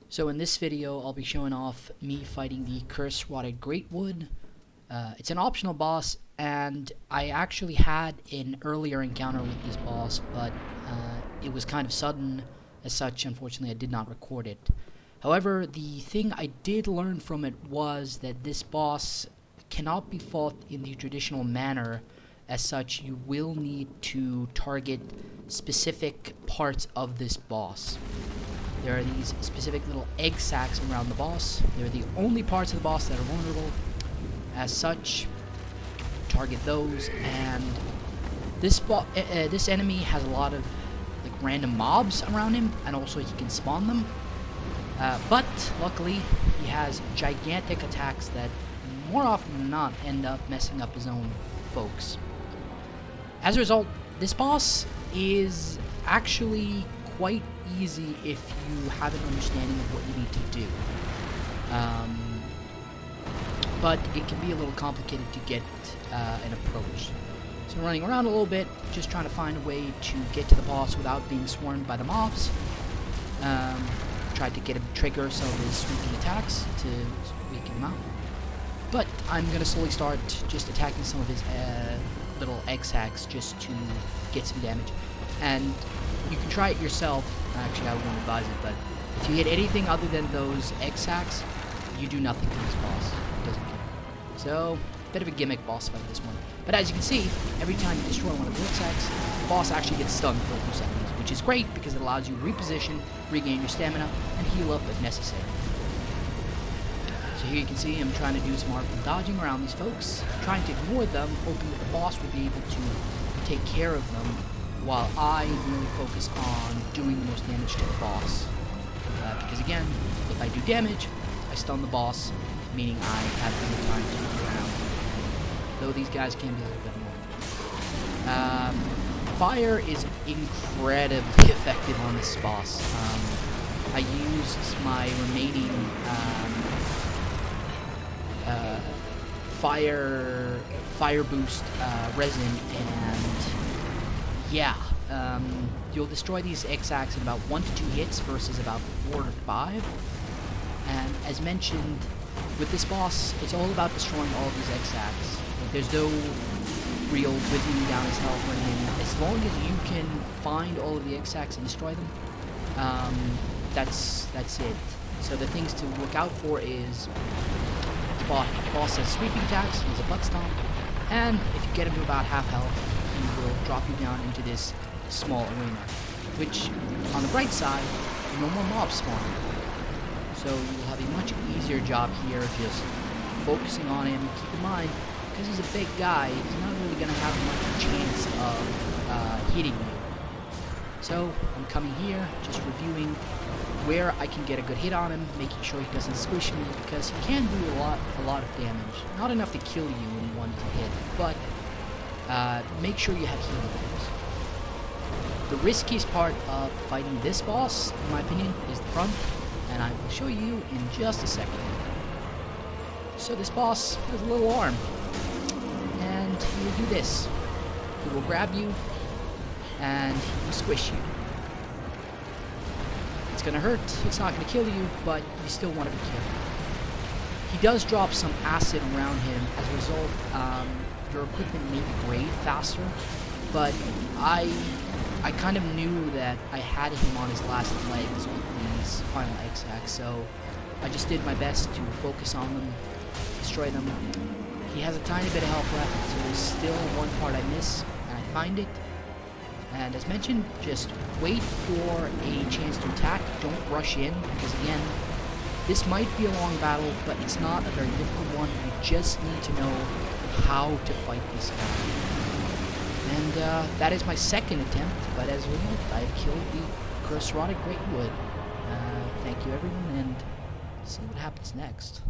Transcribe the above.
So in this video, I'll be showing off me fighting the Curse-rotted Greatwood. It's an optional boss, and I actually had an earlier encounter with this boss, but it was kind of sudden. As such, unfortunately, I did not record it. However, the thing I did learn from it was that this boss cannot be fought in the traditional manner. As such, you will need to target specific parts of this boss. There are these specific little egg sacs around the boss. They're the only parts of the boss that are vulnerable. As such, target those, and this enemy has a lot of like random mobs around him, and also he can spawn them. But luckily, he has gigantic attacks that more often than not end up messing up his own folks. As a result, this boss is actually quite easy if you have an understanding of what you need to do. But it can be a little complicated to get an approach. So running around a little bit, just trying to find a way to get to the boss without being swarmed by the mobs. Tried to get him to trigger some of his sweeping attacks to weaken him out. But I'm going to slowly start just attacking some of his little egg sacs just to get some damage. And you can try it yourself. Actually, I wouldn't advise it, but if you hit anything other than those egg sacs, you do nothing to this boss. It doesn't kill. So, bit of a gimmick boss fight this one. But as you can see, every time you destroy one of the egg sacs, the boss actually gets stunned for a few seconds, which is great because it allows you to reposition, regain your stamina, and heal up if necessary. So here you can see I'm trying to do some artful dodging around these folks, trying to ignore them, hoping that the boss will be able to take care of them, while I really focus on doing the most damage to the boss. Because again, if I do damage, I stun the boss, meaning I have no time to move around. Though these guys can be a little bit annoying. Fire is incredibly effective on this boss. I used my remaining fire boost resin, and yeah, you'll destroy these egg sacs in about 1 to 2 hits versus about 4 to 5. And as mentioned, with this boss, it's all about destroying all of these egg sacs. Like, there's no real whittling down his health or anything. As long as you can find all of the egg sacs and destroy them, that's it. So the things to look out for is the boss has sweeping attacks, he's a butt stomp, and if you get him to about half health, he will drop you down into this small arena, which, on the bright side, no more mobs spawn. So you will have a much easier job here just focusing on him. Keep in mind, because he's a big guy, he's not really going to have much chance of hitting you. So I'm coming here, just reviewing where I can get a good hit on him, making sure he doesn't squish me, because he can do a lot of damage. Not enough to kill you in one hit, but make sure you have healing items. The riskiest part of fighting this boss, in my opinion, is the front, and I will show you in just a second. So this boss has a little arm, and he will do this. He will grab you, and he will squish you. It's gonna hurt, it's not gonna kill you, but you still want to be careful. He does drop some acid around him. As a result, your equipment may degrade faster, but I kind of knew that I had him on his last legs with these final egg sacs, so I just did my best to focus on them, destroy them. He has a tiny bit of health left, so there's still one part I miss, and I find it. And as mentioned, just wait for a chance to attack. Don't rush in, because again, this might be a long battle, but it's not a very difficult one. You just need to know how to fight this guy. And that is my second attempt, but as a result, I've killed the Curse-rotted Greatwood. Thank you everyone, and see what happens next.